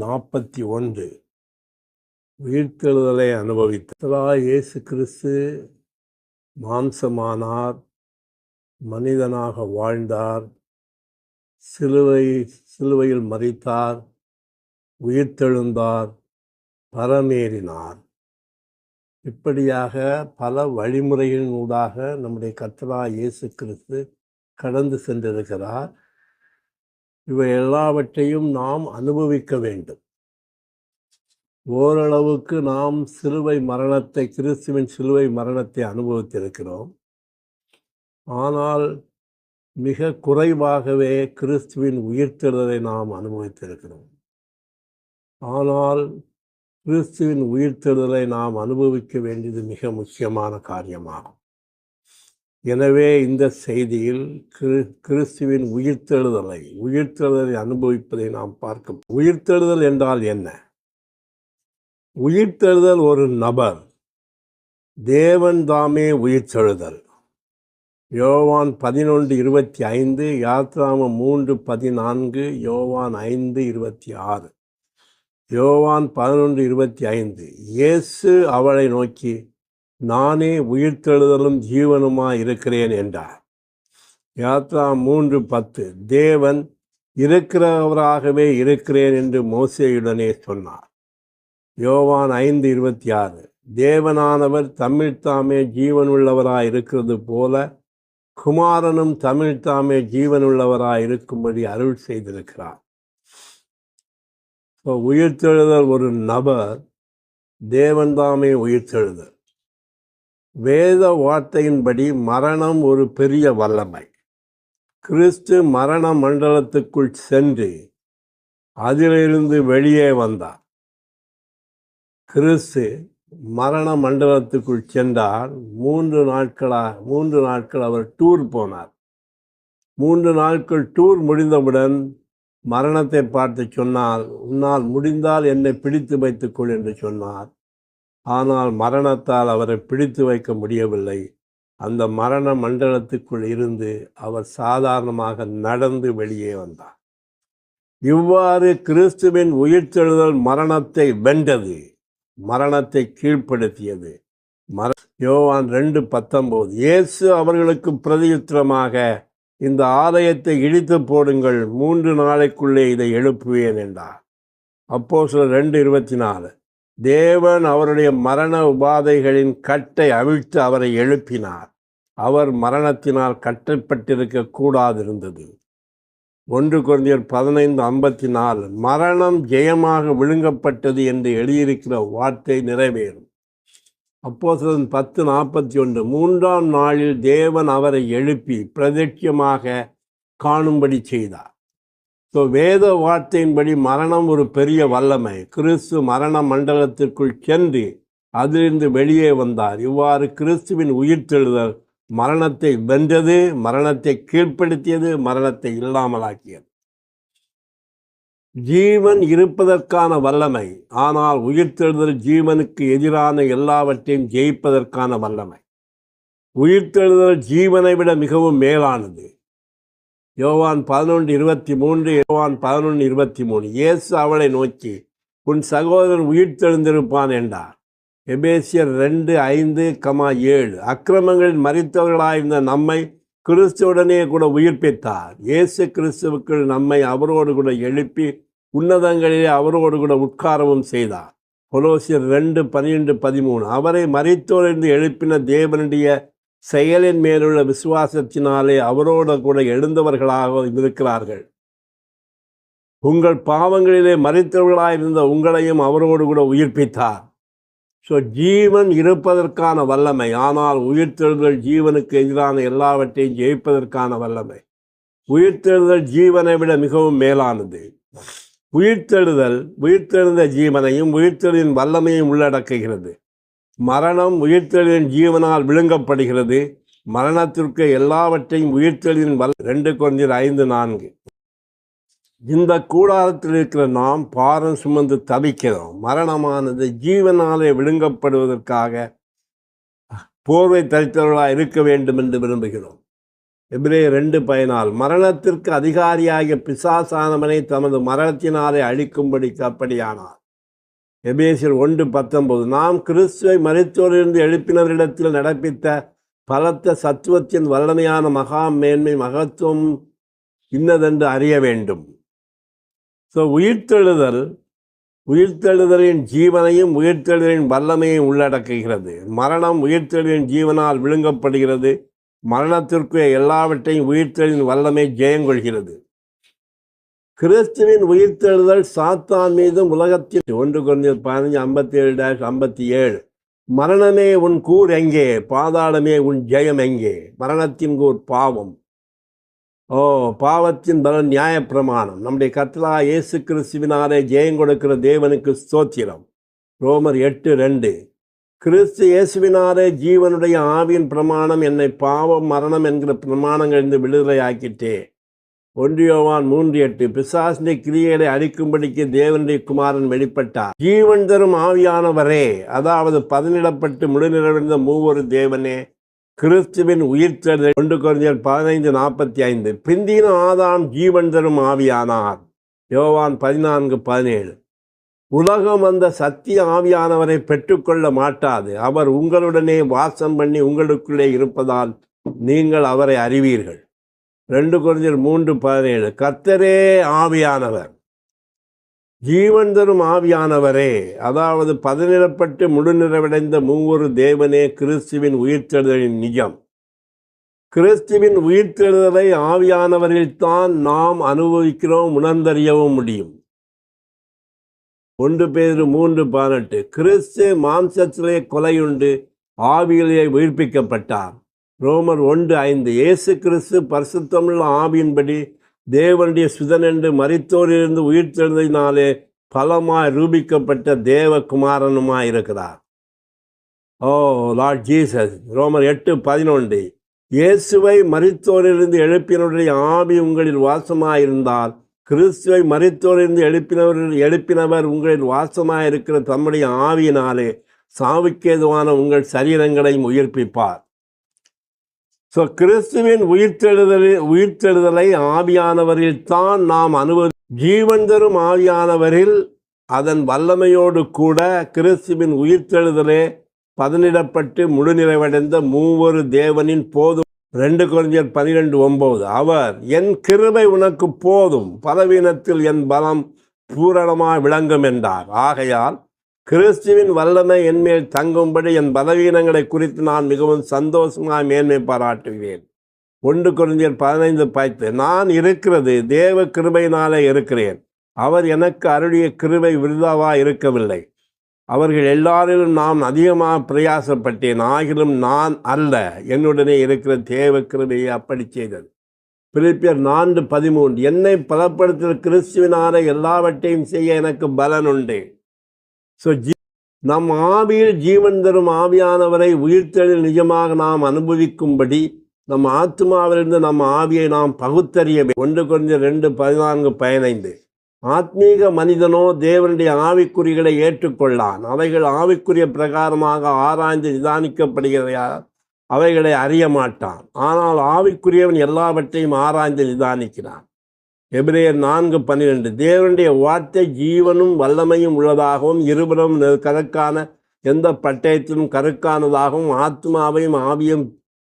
41 உயிர்த்தெழுதலை அனுபவித்தார். இயேசு கிறிஸ்து மாம்சமானார், மனிதனாக வாழ்ந்தார், சிலுவையில் மரித்தார், உயிர்த்தெழுந்தார், பரமேறினார். இப்படியாக பல வழிமுறைகளினூடாக நம்முடைய கர்த்தராகிய இயேசு கிறிஸ்து கடந்து சென்றிருக்கிறார். இவை எல்லாவற்றையும் நாம் அனுபவிக்க வேண்டும். ஓரளவுக்கு நாம் கிறிஸ்துவின் சிலுவை மரணத்தை அனுபவித்திருக்கிறோம். ஆனால் மிக குறைவாகவே கிறிஸ்துவின் உயிர்த்தெழுதலை நாம் அனுபவித்திருக்கிறோம். ஆனால் கிறிஸ்துவின் உயிர்த்தெழுதலை நாம் அனுபவிக்க வேண்டியது மிக முக்கியமான காரியமாகும். எனவே இந்த செய்தியில் கிறிஸ்துவின் உயிர்த்தெழுதலை அனுபவிப்பதை நாம் பார்க்க. உயிர்த்தெழுதல் என்றால் என்ன? உயிர்த்தெழுதல் ஒரு நபர், தேவன் தாமே உயிர்த்தெழுதல். யோவான் 11:25, யாத்ராகமம் 3:14, யோவான் 5:26. யோவான் 11:25, இயேசு அவளை நோக்கி, நானே உயிர்த்தெழுதலும் ஜீவனுமாய் இருக்கிறேன் என்றார். யாத்ராகமம் 3:10, தேவன் இருக்கிறவராகவே இருக்கிறேன் என்று மோசேயுடனே சொன்னார். யோவான் 5:26, தேவனானவர் தம்மில்தாமே ஜீவனுள்ளவராய் இருக்கிறது போல குமாரனும் தம்மில்தாமே ஜீவனுள்ளவராய் இருக்கும்படி அருள் செய்திருக்கிறார். உயிர்த்தெழுதல் ஒரு நபர், தேவன் தாமே உயிர்த்தெழுதல். வேத வார்த்தையின்படி மரணம் ஒரு பெரிய வல்லமை. கிறிஸ்து மரண மண்டலத்துக்குள் சென்று அதிலிருந்து வெளியே வந்தார். கிறிஸ்து மரண மண்டலத்துக்குள் சென்றார். 3 நாட்கள் அவர் டூர் போனார். 3 நாட்கள் டூர் முடிந்தவுடன் மரணத்தை பார்த்து சொன்னார், உன்னால் முடிந்தால் என்னை பிடித்து வைத்துக்கொள் என்று சொன்னார். ஆனால் மரணத்தால் அவரை பிடித்து வைக்க முடியவில்லை. அந்த மரண மண்டலத்துக்குள் இருந்து அவர் சாதாரணமாக நடந்து வெளியே வந்தார். இவ்வாறு கிறிஸ்துவின் உயிர்த்தெழுதல் மரணத்தை வென்றது, மரணத்தை கீழ்ப்படுத்தியது. யோவான் 2:19, இயேசு அவர்களுக்கு பிரதியுத்தரமாக, இந்த ஆலயத்தை இடித்து போடுங்கள், 3 நாளைக்குள்ளே இதை எழுப்புவேன் என்றார். அப்போஸ்தலர் 2:24, தேவன் அவருடைய மரண உபாதைகளின் கட்டை அவிழ்த்து அவரை எழுப்பினார். அவர் மரணத்தினால் கட்டப்பட்டிருக்க கூடாதிருந்தது. 1 கொரிந்தியர் 15:54, மரணம் ஜெயமாக விழுங்கப்பட்டது என்று எழுதியிருக்கிற வார்த்தை நிறைவேறும். அப்போஸ்தலர் 10:41, 3ஆம் நாளில் தேவன் அவரை எழுப்பி பிரத்யட்சமாக காணும்படி செய்தார். வேத வார்த்தையின்படி மரணம் ஒரு பெரிய வல்லமை. கிறிஸ்து மரண மண்டலத்திற்குள் சென்று அதிலிருந்து வெளியே வந்தார். இவ்வாறு கிறிஸ்துவின் உயிர்த்தெழுதல் மரணத்தை வென்றது, மரணத்தை கீழ்ப்படுத்தியது, மரணத்தை இல்லாமலாக்கியது. ஜீவன் இருப்பதற்கான வல்லமை, ஆனால் உயிர்த்தெழுதல் ஜீவனுக்கு எதிரான எல்லாவற்றையும் ஜெயிப்பதற்கான வல்லமை. உயிர்த்தெழுதல் ஜீவனை விட மிகவும் மேலானது. யோவான் 11:23, யோவான் 11:23, இயேசு அவளை நோக்கி, உன் சகோதரன் உயிர்த்தெழுந்திருப்பான் என்றார். எபேசியர் 2:5-7, அக்கிரமங்களில் மரித்தவர்களாயிருந்த நம்மை கிறிஸ்துவுடனே கூட உயிர்ப்பித்தார். இயேசு கிறிஸ்துவுக்குள் நம்மை அவரோடு கூட எழுப்பி உன்னதங்களிலே அவரோடு கூட உட்காரவும் செய்தார். கொலோசியர் 2:12-13, அவரை மரித்தோரிலிருந்து எழுப்பின தேவனுடைய செயலின் மேலுள்ள விசுவாசத்தினாலே அவரோடு கூட எழுந்தவர்களாக இருக்கிறார்கள். உங்கள் பாவங்களிலே மரித்தவர்களாயிருந்த உங்களையும் அவரோடு கூட உயிர்ப்பித்தார். ஜீவன் இருப்பதற்கான வல்லமை, ஆனால் உயிர்த்தெழுதல் ஜீவனுக்கு எதிரான எல்லாவற்றையும் ஜெயிப்பதற்கான வல்லமை. உயிர்த்தெழுதல் ஜீவனை விட மிகவும் மேலானது. உயிர்த்தெழுந்த ஜீவனையும் உயிர்த்தெழுதின் வல்லமையும் உள்ளடக்குகிறது. மரணம் உயிர்த்தெழுதின் ஜீவனால் விழுங்கப்படுகிறது. மரணத்திற்கு எல்லாவற்றையும் உயிர்த்தெழுதின் 2 கொரிந்தியர் 5:4, இந்த கூடாரத்தில் இருக்கிற நாம் பாரம் சுமந்து தவிக்கிறோம். மரணமானது ஜீவனாலே விழுங்கப்படுவதற்காக போர்வை தரித்தவர்களாக இருக்க வேண்டும் என்று விரும்புகிறோம். எபிரேயர் 2:14 மரணத்திற்கு அதிகாரியாகிய பிசாசானவனை தமது மரணத்தினாலே அழிக்கும்படி அப்படியானார். எபேசியர் 1:19 நாம் கிறிஸ்துவை மரித்தோரிலிருந்து எழுப்பினவரிடத்தில் நடப்பித்த பலத்த சத்துவத்தின் வல்லமையான மகா மேன்மை மகத்துவம் இன்னதென்று அறிய வேண்டும். ஸோ உயிர்த்தெழுதலின் ஜீவனையும் உயிர்த்தெழுதலின் வல்லமையும் உள்ளடக்குகிறது. மரணம் உயிர்த்தெழுதலின் ஜீவனால் விழுங்கப்படுகிறது. மரணத்திற்கு எல்லாவற்றையும் உயிர்த்தெழுதலின் வல்லமை ஜெயங்கொள்கிறது. கிறிஸ்துவின் உயிர்த்தெழுதல் சாத்தான் மீதும் உலகத்தில் 1 Corinthians 15:57 மரணமே உன் கூர் எங்கே, பாதாளமே உன் ஜெயம் எங்கே? மரணத்தின் கூர் பாவம். பாவத்தின் பலன் நியாயப்பிரமாணம். நம்முடைய கர்த்தராகிய இயேசு கிறிஸ்துவினாலே ஜெயம் கொடுக்கிற தேவனுக்கு ஸ்தோத்திரம். ரோமர் 8:2 கிறிஸ்து இயேசுவினாலே ஜீவனுடைய ஆவியின் பிரமாணம் என்னை பாவம் மரணம் என்கிற பிரமாணங்களிலிருந்து விடுதலையாக்கிட்டே. 1 யோவான் 3:8 பிசாசிന്റെ கிரியைகளை அழிக்கும்படிக்கு தேவனுடைய குமாரன் வெளிப்பட்டார். ஜீவன் தரும் ஆவியானவரே, அதாவது பதினிடப்பட்டு முழுநிறைவடைந்த மூவொரு தேவனே, கிறிஸ்துவின் உயிர்த்தெழுதல். 1 Corinthians 15:45 பிந்தின ஆதாம் ஜீவன் தரும் ஆவியானார். யோவான் 14:17 உலகம் அந்த சத்திய ஆவியானவரை பெற்றுக்கொள்ள மாட்டாது. அவர் உங்களுடனே வாசம் பண்ணி உங்களுக்குள்ளே இருப்பதால் நீங்கள் அவரை அறிவீர்கள். 2 Corinthians 3:17 கர்த்தரே ஆவியானவர். ஜீவன் தரும் ஆவியானவரே, அதாவது பதினிடப்பட்டு முழுநிறைவடைந்த மூவொரு தேவனே, கிறிஸ்துவின் உயிர்த்தெழுதலின் நிஜம். கிறிஸ்துவின் உயிர்த்தெழுதலை ஆவியானவரில்தான் நாம் அனுபவிக்கிறோம், உணர்ந்தறியவும் முடியும். 1 Peter 3:18 கிறிஸ்து மாம்சத்திலே கொலையுண்டு ஆவியிலே உயிர்ப்பிக்கப்பட்டார். ரோமர் 1:5 இயேசு கிறிஸ்து பரிசுத்தமுள்ள ஆவியின்படி தேவனுடைய சுதன் என்று மரித்தோரிலிருந்து உயிர்த்தெழுந்ததினாலே பலமாய் ரூபிக்கப்பட்ட தேவகுமாரனுமாய் இருக்கிறார். Lord Jesus. ரோமர் 8:11 இயேசுவை மரித்தோரிலிருந்து எழுப்பினவருடைய ஆவி உங்களில் வாசமாயிருந்தால் கிறிஸ்துவை மரித்தோரிலிருந்து எழுப்பினவர் உங்களில் வாசமாயிருக்கிற தம்முடைய ஆவியினாலே சாவுக்கேதுவான உங்கள் சரீரங்களையும் உயிர்ப்பிப்பார். ஸோ கிறிஸ்துவின் உயிர்த்தெழுதலை ஆவியானவரில் தான் நாம் ஜீவன் தரும் ஆவியானவரில் அதன் வல்லமையோடு கூட கிறிஸ்துவின் உயிர்த்தெழுதலே பதினிடப்பட்டு முழுநிறைவடைந்த மூவொரு தேவனின் போதும். 2 Corinthians 12:9 அவர் என் கிருபை உனக்கு போதும், பலவீனத்தில் என் பலம் பூரணமாய் விளங்கும் என்றார். ஆகையால் கிறிஸ்துவின் வல்லமை என்மேல் தங்கும்படி என் பலவீனங்களை குறித்து நான் மிகவும் சந்தோஷமாய் மேன்மை பாராட்டுகிறேன். 1 Corinthians 15:10 நான் இருக்கிறது தேவ கிருபையினாலே இருக்கிறேன். அவர் எனக்கு அருளிய கிருபை விருதாவாக இருக்கவில்லை. அவர்கள் எல்லாரிலும் நான் அதிகமாக பிரயாசப்பட்டேன், ஆகிலும் நான் அல்ல, என்னுடனே இருக்கிற தேவ கிருபையை அப்படி செய்தது. பிலிப்பியர் 4:13 என்னை பலப்படுத்துகிற கிறிஸ்துவினாலே எல்லாவற்றையும் செய்ய எனக்கு பலன் உண்டு. ஸோ நம் ஆவியில் ஜீவன் தரும் ஆவியானவரை உயிர்த்தெழில் நிஜமாக நாம் அனுபவிக்கும்படி நம் ஆத்மாவிலிருந்து நம் ஆவியை நாம் பகுத்தறிய. 1 Corinthians 2:14-15 ஆத்மீக மனிதனோ தேவனுடைய ஆவிக்குறிகளை ஏற்றுக்கொள்ளான். அவைகள் ஆவிக்குரிய பிரகாரமாக ஆராய்ந்து நிதானிக்கப்படுகிறார், அவைகளை அறிய மாட்டான். ஆனால் ஆவிக்குரியவன் எல்லாவற்றையும் ஆராய்ந்து நிதானிக்கிறான். எபிரேயர் 4:12 தேவனுடைய வார்த்தை ஜீவனும் வல்லமையும் உள்ளதாகவும் இருபுறம் கருக்கான எந்த பட்டயத்திலும் கருக்கானதாகவும் ஆத்மாவையும் ஆவியும்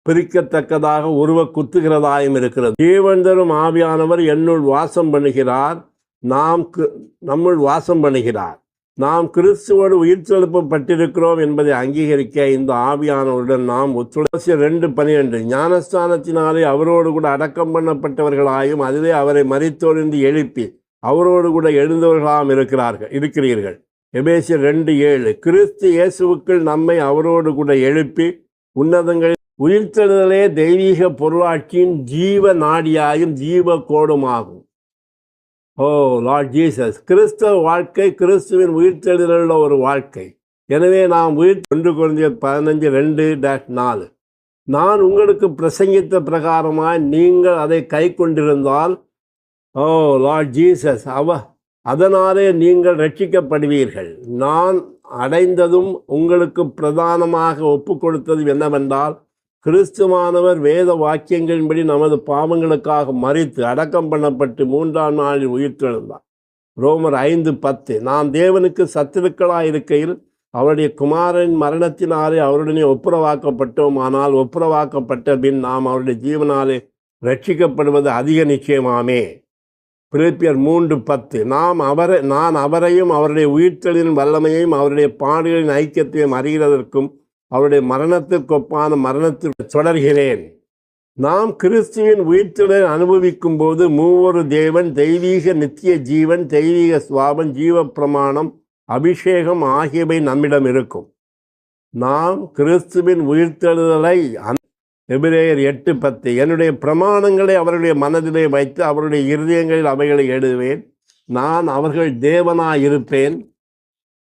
பிரிக்கத்தக்கதாக உருவ குத்துகிறதாயும் இருக்கிறது. ஜீவன் தரும் ஆவியானவர் என்னுள் வாசம் பண்ணுகிறார், நம்முள் வாசம் பண்ணுகிறார். நாம் கிறிஸ்துவோடு உயிர்த்தெழுப்பப்பட்டிருக்கிறோம் என்பதை அங்கீகரிக்க இந்த ஆவியானவருடன் நாம் ஒத்துழைப்பு. 2:12 ஞானஸ்தானத்தினாலே அவரோடு கூட அடக்கம் பண்ணப்பட்டவர்களாயும் அதிலே அவரை மரித்தோரிருந்து எழுப்பி அவரோடு கூட எழுந்தவர்களாம் இருக்கிறீர்கள். எபேசியர் 2:7 கிறிஸ்து இயேசுவுக்குள் நம்மை அவரோடு கூட எழுப்பி உன்னதங்களில் உயிர்த்தெழுதலே தெய்வீக பொருளாட்சியின் ஜீவ நாடியாயும் ஜீவ கோடுமாகும். Lord Jesus. கிறிஸ்தவ வாழ்க்கை கிறிஸ்துவின் உயிர்த்தெழுதலுள்ள ஒரு வாழ்க்கை. எனவே நாம் 1 Corinthians 15:2-4 நான் உங்களுக்கு பிரசங்கித்த பிரகாரமாய் நீங்கள் அதை கை கொண்டிருந்தால் லார்ட் ஜீசஸ் அதனாலே நீங்கள் ரட்சிக்கப்படுவீர்கள். நான் அடைந்ததும் உங்களுக்கு பிரதானமாக ஒப்பு கொடுத்ததும் என்னவென்றால் கிறிஸ்துவானவர் வேத வாக்கியங்களின்படி நமது பாவங்களுக்காக மரித்து அடக்கம் பண்ணப்பட்டு 3ஆம் நாளில் உயிர்த்தெழுந்தார். ரோமர் 5:10. நாம் தேவனுக்கு சத்துருக்களாய் இருக்கையில் அவருடைய குமாரனின் மரணத்தினாலே அவருடனே ஒப்புரவாக்கப்பட்டோம். ஆனால் ஒப்புரவாக்கப்பட்ட பின் நாம் அவருடைய ஜீவனாலே ரட்சிக்கப்படுவது அதிக நிச்சயமாமே. பிலிப்பியர் 3:10. நான் அவரையும் அவருடைய உயிர்த்தெழுதலின் வல்லமையையும் அவருடைய பாடுகளின் ஐக்கியத்தையும் அறிகிறதற்கும் அவருடைய மரணத்திற்கொப்பான மரணத்திற்கு தொடர்கிறேன். நாம் கிறிஸ்துவின் உயிர்த்தெழுதலை அனுபவிக்கும் போது மூவொரு தேவன், தெய்வீக நித்திய ஜீவன், தெய்வீக சுவாபம், ஜீவ பிரமாணம், அபிஷேகம் ஆகியவை நம்மிடம் இருக்கும். நாம் கிறிஸ்துவின் உயிர்த்தெழுதலை எபிரேயர் 8:10. என்னுடைய பிரமாணங்களை அவருடைய மனதிலே வைத்து அவருடைய இருதயங்களில் அவைகளை எழுதுவேன். நான் அவர்கள் தேவனாயிருப்பேன்,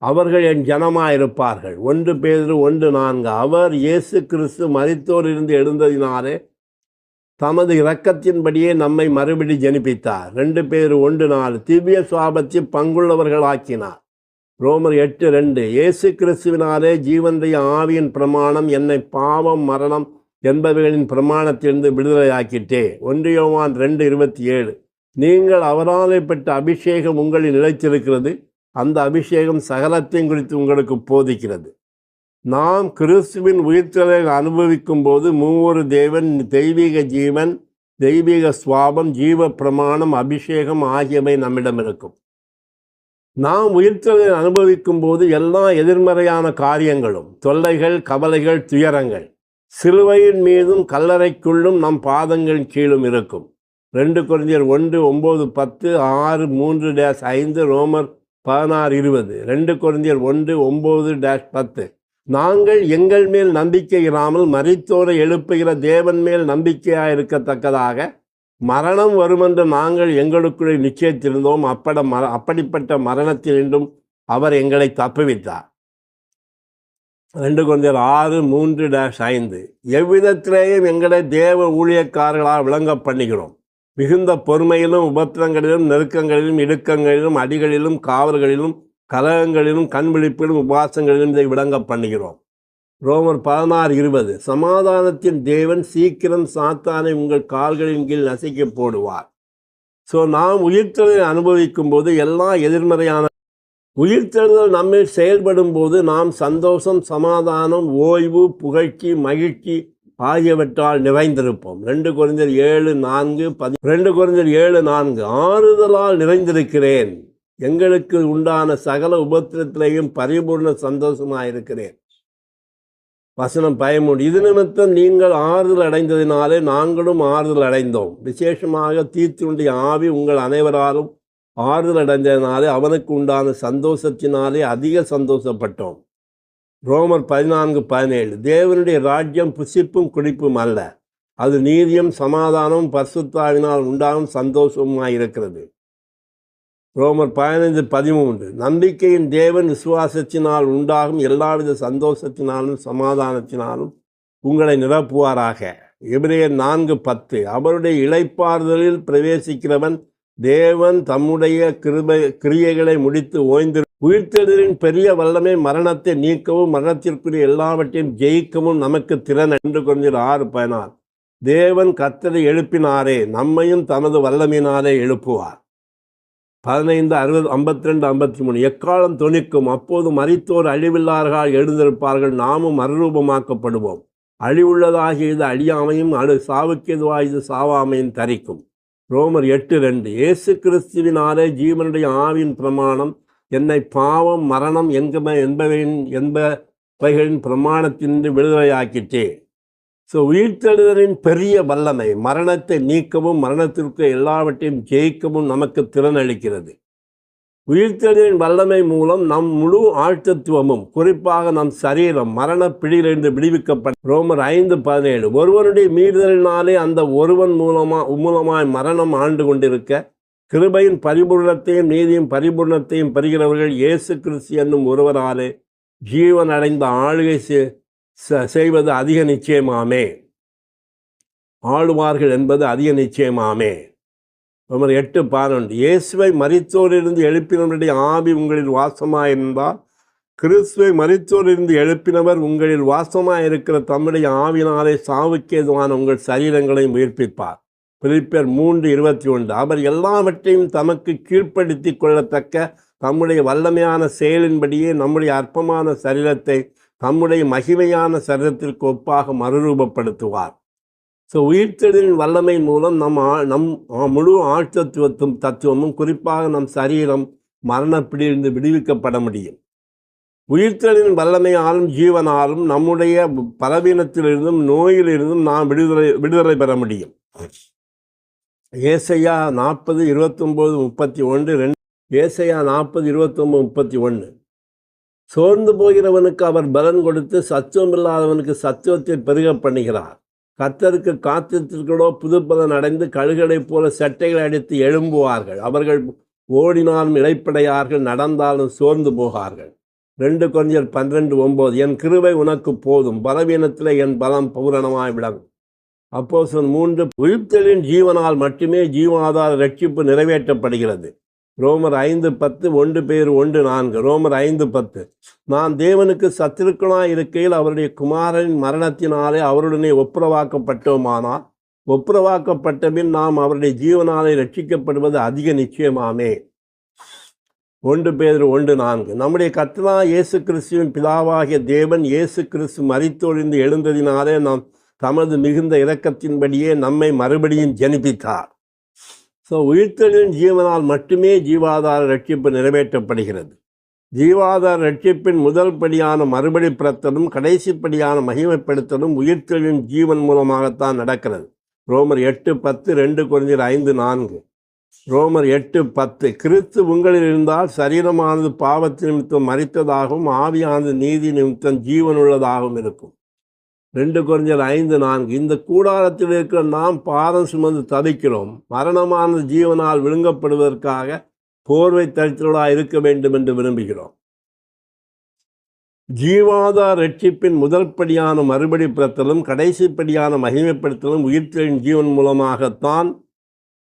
அவர்கள் என் ஜனமாயிருப்பார்கள். 1 பேதுரு 1:4. அவர் இயேசு கிறிஸ்து மரித்தோரிலிருந்து எழுந்ததினாலே தமது இரக்கத்தின்படியே நம்மை மறுபடி ஜனிப்பித்தார். 2 பேதுரு 1:4. திவ்ய சுவாபத்தில் பங்குள்ளவர்களாக்கினார். ரோமர் 8:2. இயேசு கிறிஸ்துவினாலே ஜீவனுடைய ஆவியின் பிரமாணம் என்னை பாவம் மரணம் என்பவைகளின் பிரமாணத்திலிருந்து விடுதலையாக்கிட்டே. 1 யோவான் 2:27. நீங்கள் அவராலே பெற்ற அபிஷேகம் உங்களில் நிலைத்திருக்கிறது. அந்த அபிஷேகம் சகலத்தையும் குறித்து உங்களுக்கு போதிக்கிறது. நாம் கிறிஸ்துவின் உயிர்த்தெழுதலை அனுபவிக்கும் போது மூவொரு தேவன், தெய்வீக ஜீவன், தெய்வீக சுவாபம், ஜீவ பிரமாணம், அபிஷேகம் ஆகியவை நம்மிடம் இருக்கும். நாம் உயிர்த்தெழுதலை அனுபவிக்கும் போது எல்லா எதிர்மறையான காரியங்களும், தொல்லைகள், கவலைகள், துயரங்கள் சிலுவையின் மீதும் கல்லறைக்குள்ளும் நம் பாதங்கள் கீழும் இருக்கும். 2 கொரிந்தியர் 1:9-10, 6:3-5, ரோமர் 16:20, 2 கொரிந்தியர் 1:9-10. நாங்கள் எங்கள் மேல் நம்பிக்கை இராமல் மரித்தோரை எழுப்புகிற தேவன் மேல் நம்பிக்கையாக இருக்கத்தக்கதாக மரணம் வருமென்று நாங்கள் எங்களுக்குள்ளே நிச்சயித்திருந்தோம். அப்படிப்பட்ட மரணத்தினின்றும் அவர் எங்களை தப்புவித்தார். 2 கொரிந்தியர் 6:3-5. எவ்விதத்திலேயும் எங்களை தேவ ஊழியக்காரர்களால் விளங்க பண்ணுகிறோம். மிகுந்த பொறுமையிலும் உபத்திரங்களிலும் நெருக்கங்களிலும் இடுக்கங்களிலும் அடிகளிலும் காவல்களிலும் கலகங்களிலும் கண்விழிப்பிலும் உபவாசங்களிலும் இதை விளங்க பண்ணுகிறோம். ரோமர் 16:20. சமாதானத்தின் தேவன் சீக்கிரம் சாத்தானை உங்கள் கால்களின் கீழ் நசுக்கி போடுவார். ஸோ நாம் உயிர்த்தெழுதலை அனுபவிக்கும் போது எல்லா எதிர்மறையான உயிர்த்தெழுதல் நம்மில் செயல்படும் போது நாம் சந்தோஷம், சமாதானம், ஓய்வு, புகழ்ச்சி, மகிழ்ச்சி ஆகியவற்றால் நிறைந்திருப்போம். 2 கொரிந்தியர் 7:4. ஆறுதலால் நிறைந்திருக்கிறேன், எங்களுக்கு உண்டான சகல உபத்திரத்திலேயும் பரிபூர்ண சந்தோஷமாயிருக்கிறேன். வசனம் 13. இது நிமித்தம் நீங்கள் ஆறுதல் அடைந்ததினாலே நாங்களும் ஆறுதல் அடைந்தோம். விசேஷமாக தீத்துடைய ஆவி உங்கள் அனைவராலும் ஆறுதல் அடைந்ததினாலே அவனுக்கு உண்டான சந்தோஷத்தினாலே அதிக சந்தோஷப்பட்டோம். ரோமர் 14:17. தேவனுடைய ராஜ்யம் புசிப்பும் குடிப்பும் அல்ல, அது நீதியும் சமாதானமும் பரிசுத்தாவினால் உண்டாகும் சந்தோஷமாயிருக்கிறது. ரோமர் 15:13. நம்பிக்கையின் தேவன் விசுவாசத்தினால் உண்டாகும் எல்லாவித சந்தோஷத்தினாலும் சமாதானத்தினாலும் உங்களை நிரப்புவாராக. எபிரேயர் 4:10. அவருடைய இளைப்பாறுதலில் பிரவேசிக்கிறவன் தேவன் தம்முடைய கிரியைகளை முடித்து ஓய்ந்து உயிர்த்தெழுதலின் பெரிய வல்லமை மரணத்தை நீக்கவும் மரணத்திற்குரிய எல்லாவற்றையும் ஜெயிக்கவும் நமக்கு திறன். 2 கொரிந்தியர் 6:16. தேவன் கர்த்தரை எழுப்பினாரே, நம்மையும் தமது வல்லமையினாலே எழுப்புவார். 15:52-53. எக்காலம் தொனிக்கும், அப்போது மரித்தோர் அழிவில்லார்கள் எழுந்திருப்பார்கள், நாமும் மறுரூபமாக்கப்படுவோம். அழிவுள்ளதாகிய இது அழியாமையும் சாவுக்கு எதுவாக இது சாவாமையும் தரிக்கும். ரோமர் 8:2. இயேசு கிறிஸ்துவினாலே ஜீவனுடைய ஆவியின் பிரமாணம் என்னை பாவம் மரணம் என்பவைகளின் பிரமாணத்தினின்று விடுதலையாக்கிட்டே. ஸோ உயிர்த்தெழுதலின் பெரிய வல்லமை மரணத்தை நீக்கவும் மரணத்திற்கு எல்லாவற்றையும் ஜெயிக்கவும் நமக்கு திறன் அளிக்கிறது. உயிர்த்தெழுதலின் வல்லமை மூலம் நம் முழு ஆழ்த்தத்துவமும், குறிப்பாக நம் சரீரம் மரண பிடியிலிருந்து விடுவிக்கப்பட்ட. ரோமர் 5:17. ஒருவனுடைய மீறுதலினாலே அந்த ஒருவன் மூலமாய் மரணம் ஆண்டு கொண்டிருக்க கிருபையின் பரிபூர்ணத்தையும் நீதியும் பரிபூர்ணத்தையும் பெறுகிறவர்கள் இயேசு கிறிஸ்து என்னும் ஒருவராலே ஜீவன் அடைந்த ஆளுகை செய்வது அதிக நிச்சயமாமே. ஆளுவார்கள் என்பது அதிக நிச்சயமாமே. ரோமர் 8:12. இயேசுவை மரித்தோரிலிருந்து எழுப்பினவருடைய ஆவி உங்களில் வாசமாயிருந்தால் கிறிஸ்துவை மரித்தோரிலிருந்து எழுப்பினவர் உங்களில் வாசமாயிருக்கிற தம்முடைய ஆவினாலே சாவுக்கேதுவான உங்கள் சரீரங்களையும் உயிர்ப்பிப்பார். பிலிப்பியர் 3:21. அவர் எல்லாவற்றையும் தமக்கு கீழ்ப்படுத்தி கொள்ளத்தக்க தம்முடைய வல்லமையான செயலின்படியே நம்முடைய அற்பமான சரீரத்தை தம்முடைய மகிமையான சரீரத்திற்கு ஒப்பாக மறுரூபப்படுத்துவார். ஸோ உயிர்த்தெழுதலின் வல்லமை மூலம் நம் முழு தத்துவமும் குறிப்பாக நம் சரீரம் மரணப்பிடியிலிருந்து விடுவிக்கப்பட முடியும். உயிர்த்தெழுதலின் வல்லமையாலும் ஜீவனாலும் நம்முடைய பலவீனத்திலிருந்தும் நோயிலிருந்தும் நாம் விடுதலை பெற முடியும். ஏசாயா 40:29-31. ஏசாயா 40:29-31. சோர்ந்து போகிறவனுக்கு அவர் பலன் கொடுத்து சத்துவமில்லாதவனுக்கு சத்துவத்தை பெருக பண்ணுகிறார். கர்த்தருக்கு காத்திருக்கிறோ புது பலன் அடைந்து கழுகளைப் போல சட்டைகளை அடித்து எழும்புவார்கள். அவர்கள் ஓடினாலும் இளைப்படையார்கள், நடந்தாலும் சோர்ந்து போகார்கள். 2 கொரிந்தியர் 12:9. என் கிருபை உனக்கு போதும், பலவீனத்தில் என் பலம் பூரணமாய் விளங்கும். அப்போஸ்தலர் 3. உயிர்த்தெழுதலின் ஜீவனால் மட்டுமே ஜீவாதார ரட்சிப்பு நிறைவேற்றப்படுகிறது. ரோமர் 5:10. 1 பேதுரு 1:4. ரோமர் 5:10. நான் தேவனுக்கு சத்துருக்களாய் இருக்கையில் அவருடைய குமாரனின் மரணத்தினாலே அவருடனே ஒப்புரவாக்கப்பட்டோமானால் ஒப்புரவாக்கப்பட்ட பின் நாம் அவருடைய ஜீவனாலே ரட்சிக்கப்படுவது அதிக நிச்சயமாமே. 1 பேதுரு 1:4. நம்முடைய கர்த்தராகிய இயேசு கிறிஸ்துவின் பிதாவாகிய தேவன் இயேசு கிறிஸ்து மரித்தொழிந்து எழுந்ததினாலே நாம் தமது மிகுந்த இரக்கத்தின்படியே நம்மை மறுபடியும் ஜனிப்பித்தார். ஸோ உயிர்த்தெழுதலின் ஜீவனால் மட்டுமே ஜீவாதார ரட்சிப்பு நிறைவேற்றப்படுகிறது. ஜீவாதார ரட்சிப்பின் முதல் படியான மறுபடி பிறத்தலும் கடைசிப்படியான மகிமைப்படுத்தலும் உயிர்த்தெழுதலின் ஜீவன் மூலமாகத்தான் நடக்கிறது. ரோமர் 8:10. 2 கொரிந்தியர் 5:4. ரோமர் 8:10. கிறிஸ்து உங்களில் இருந்தால் சரீரமானது பாவத்து நிமித்தம் மரித்ததாகவும் ஆவியானது நீதி நிமித்தம் ஜீவனுள்ளதாகவும் இருக்கும். 2 கொரிந்தியர் 5:4. இந்த கூடாரத்தில் இருக்கிற நாம் பாரம் சுமந்து தவிக்கிறோம். மரணமானது ஜீவனால் விழுங்கப்படுவதற்காக போர்வை தரித்தலாக இருக்க வேண்டும் என்று விரும்புகிறோம். ஜீவாதார ரட்சிப்பின் முதல் படியான மறுபடி பிறத்தலும் கடைசிப்படியான மகிமைப்படுத்தலும் உயிர்த்தெழுதலின் ஜீவன் மூலமாகத்தான்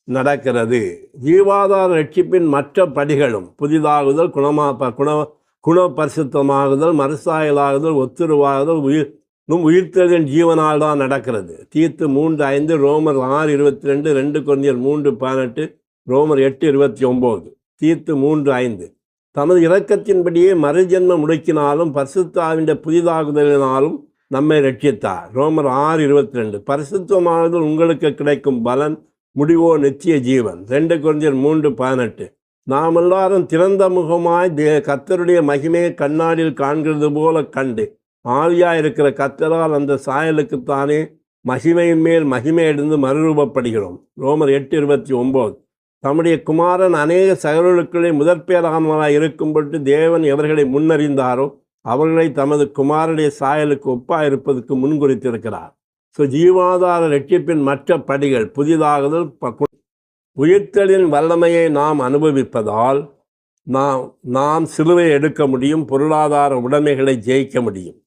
நடக்கிறது. ஜீவாதார ரட்சிப்பின் மற்ற படிகளும் புதிதாகுதல், குணபரிசுத்தமாகுதல், மறுசாயலாகுதல், ஒத்துருவாகுதல் உயிர்த்தெழுதலின் ஜீவனால் தான் நடக்கிறது. தீத்து 3:5. ரோமர் 6:22. 2 கொரிந்தியர் 3:18. ரோமர் 8:29. தீத்து 3:5. தமது இரக்கத்தின்படியே மறுஜென்மம் முடக்கினாலும் பரிசுத்த ஆவியின் புதிதாகுதலினாலும் நம்மை ரட்சித்தார். ரோமர் 6:22. பரிசுத்தமாகுதல் உங்களுக்கு கிடைக்கும் பலன், முடிவோ நித்திய ஜீவன். 2 கொரிந்தியர் 3:18. நாம் எல்லாரும் திறந்த முகமாய் கர்த்தருடைய மகிமையை கண்ணாடியில் காண்கிறது போல கண்டு ஆவியாக இருக்கிற கர்த்தரால் அந்த சாயலுக்குத்தானே மகிமையின் மேல் மகிமை அடைந்து மறுரூபப்படுகிறோம். ரோமர் 8:29. தம்முடைய குமாரன் அநேக சகோதரர்களுக்குள்ளே முதற்பேரானவராக இருக்கும் பொருட்டு தேவன் எவர்களை முன்னறிந்தாரோ அவர்களை தமது குமாரனுடைய சாயலுக்கு ஒப்பாக இருப்பதற்கு முன்குறித்திருக்கிறார். ஸோ ஜீவாதார ரட்சிப்பின் மற்ற படிகள் புதிதாகுதல், உயிர்த்தெழுதலின் வல்லமையை நாம் அனுபவிப்பதால் நாம் சிலுவை எடுக்க முடியும், பொருளாதார உடைமைகளை ஜெயிக்க முடியும்.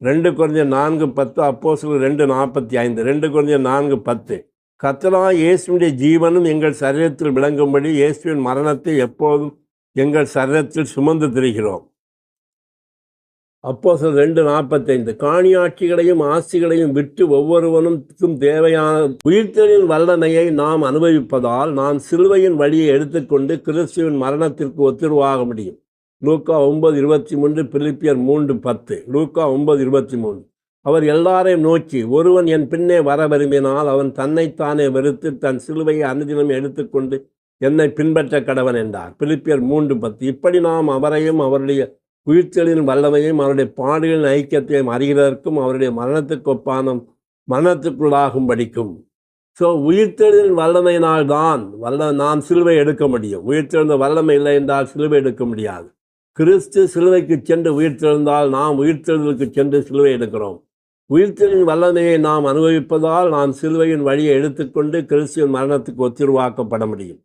2 கொரிந்தியர் 4:10. அப்போஸ்தலர் 2:45. 2 கொரிந்தியர் 4:10. கர்த்தராகிய இயேசுவினுடைய ஜீவனும் எங்கள் சரீரத்தில் விளங்கும்படி இயேசுவின் மரணத்தை எப்போதும் எங்கள் சரீரத்தில் சுமந்து திரிகிறோம். அப்போஸ்தலர் 2:45. காணியாட்சிகளையும் ஆசிகளையும் விட்டு ஒவ்வொருவனுக்கும் தேவையான உயிர்த்தெழுதலின் வல்லமையை நாம் அனுபவிப்பதால் நாம் சிலுவையின் வழியை எடுத்துக்கொண்டு கிறிஸ்துவின் மரணத்திற்கு ஒத்துருவாக முடியும். லூக்கா 9:23. பிலிப்பியர் 3:10. லூக்கா 9:23. அவர் எல்லாரையும் நோக்கி, ஒருவன் என் பின்னே வர விரும்பினால் அவன் தன்னைத்தானே வெறுத்து தன் சிலுவையை அனுதினம் எடுத்துக்கொண்டு என்னை பின்பற்ற கடவன் என்றார். பிலிப்பியர் 3:10. இப்படி நாம் அவரையும் அவருடைய உயிர்த்தெழுதலின் வல்லமையும் அவருடைய பாடுகளின் ஐக்கியத்தையும் அறிகிறதற்கும் அவருடைய மரணத்துக்குள்ளாகும் படிக்கும். ஸோ உயிர்த்தெழுதலின் வல்லமையினால் தான் நாம் சிலுவை எடுக்க முடியும். உயிர்த்தெழுந்த வல்லமை இல்லை என்றால் சிலுவை எடுக்க முடியாது. கிறிஸ்து சிலுவைக்கு சென்று உயிர்த்தெழுந்தால் நாம் உயிர்த்தெழுதலுக்கு சென்று சிலுவை எடுக்கிறோம். உயிர்த்தெழுதலின் வல்லமையை நாம் அனுபவிப்பதால் நாம் சிலுவையின் வழியை எடுத்துக்கொண்டு கிறிஸ்துவின் மரணத்துக்கு ஒத்திருவாக்கப்பட முடியும்.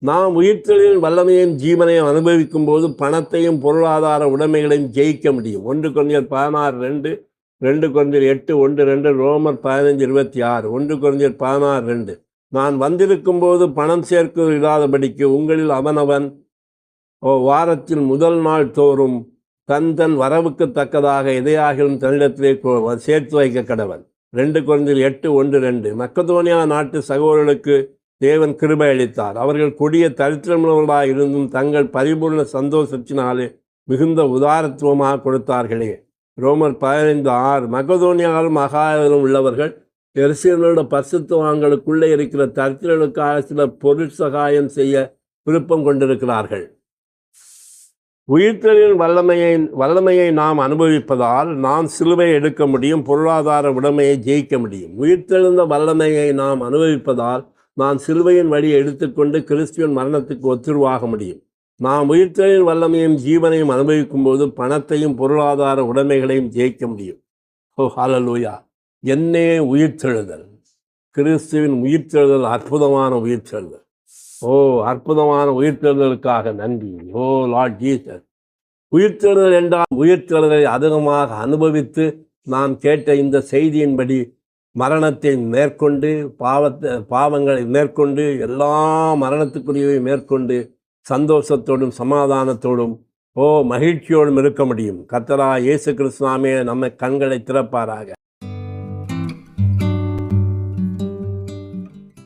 நாம் உயிர்த்தெழுதலின் வல்லமையும் ஜீவனையும் அனுபவிக்கும் போது பணத்தையும் பொருளாதார உடைமைகளையும் ஜெயிக்க முடியும். 1 கொரிந்தியர் 16:2. 2 கொரிந்தியர் 8:1-2. ரோமர் 15:26. 1 கொரிந்தியர் 16:2. நான் வந்திருக்கும் போது பணம் சேர்க்க இல்லாதபடிக்கு உங்களில் அவனவன் வாரத்தில் முதல் நாள் தோறும் தன் வரவுக்கு தக்கதாக எதையாகிலும் தன்னிடத்திலே சேர்த்து வைக்க கடவன். 2 கொரிந்தியர் 8:1-2. மக்கதோனியா நாட்டு சகோதரர்களுக்கு தேவன் கிருபை அளித்தார். அவர்கள் கொடிய தரித்திரமுள்ளவர்களாக இருந்தும் தங்கள் பரிபூர்ண சந்தோஷத்தினாலே மிகுந்த உதாரத்துவமாக கொடுத்தார்களே. ரோமர் 15:6. மக்கதோனியாவிலும் அகாயாவிலும் உள்ளவர்கள் எருசலேமிலுள்ள பரிசுத்தவான்களுக்குள்ளே இருக்கிற தரித்திரர்களுக்காக சில பொருள் சகாயம் செய்ய விருப்பம் கொண்டிருக்கிறார்கள். உயிர்த்தெழுதலின் வல்லமையை நாம் அனுபவிப்பதால் நாம் சிலுவை எடுக்க முடியும், பொருளாதார உடைமையை ஜெயிக்க முடியும். உயிர்த்தெழுந்த வல்லமையை நாம் அனுபவிப்பதால் நாம் சிலுவையின் வழியை எடுத்துக்கொண்டு கிறிஸ்துவின் மரணத்துக்கு ஒத்துருவாக முடியும். நாம் உயிர்த்தெழுதலின் வல்லமையும் ஜீவனையும் அனுபவிக்கும் போது பணத்தையும் பொருளாதார உடைமைகளையும் ஜெயிக்க முடியும். ஓ ஹல்லேலூயா! என்னே உயிர்த்தெழுதல்! கிறிஸ்துவின் உயிர்த்தெழுதல் அற்புதமான உயிர்த்தெழுதல். ஓ அற்புதமான உயிர்த்தெழுதலுக்காக நன்றி. ஓ லார்ட் ஜீசஸ்! உயிர்த்தெழுதல் என்றால் உயிர்த்தெழுதலை அதிகமாக அனுபவித்து நாம் கேட்ட இந்த செய்தியின்படி மரணத்தை மேற்கொண்டு பாவங்களை மேற்கொண்டு எல்லா மரணத்துக்குரியவை மேற்கொண்டு சந்தோஷத்தோடும் சமாதானத்தோடும் மகிழ்ச்சியோடும் இருக்க முடியும். கர்த்தராகிய இயேசு கிறிஸ்துவே நம்மை கண்களை திறப்பாராக.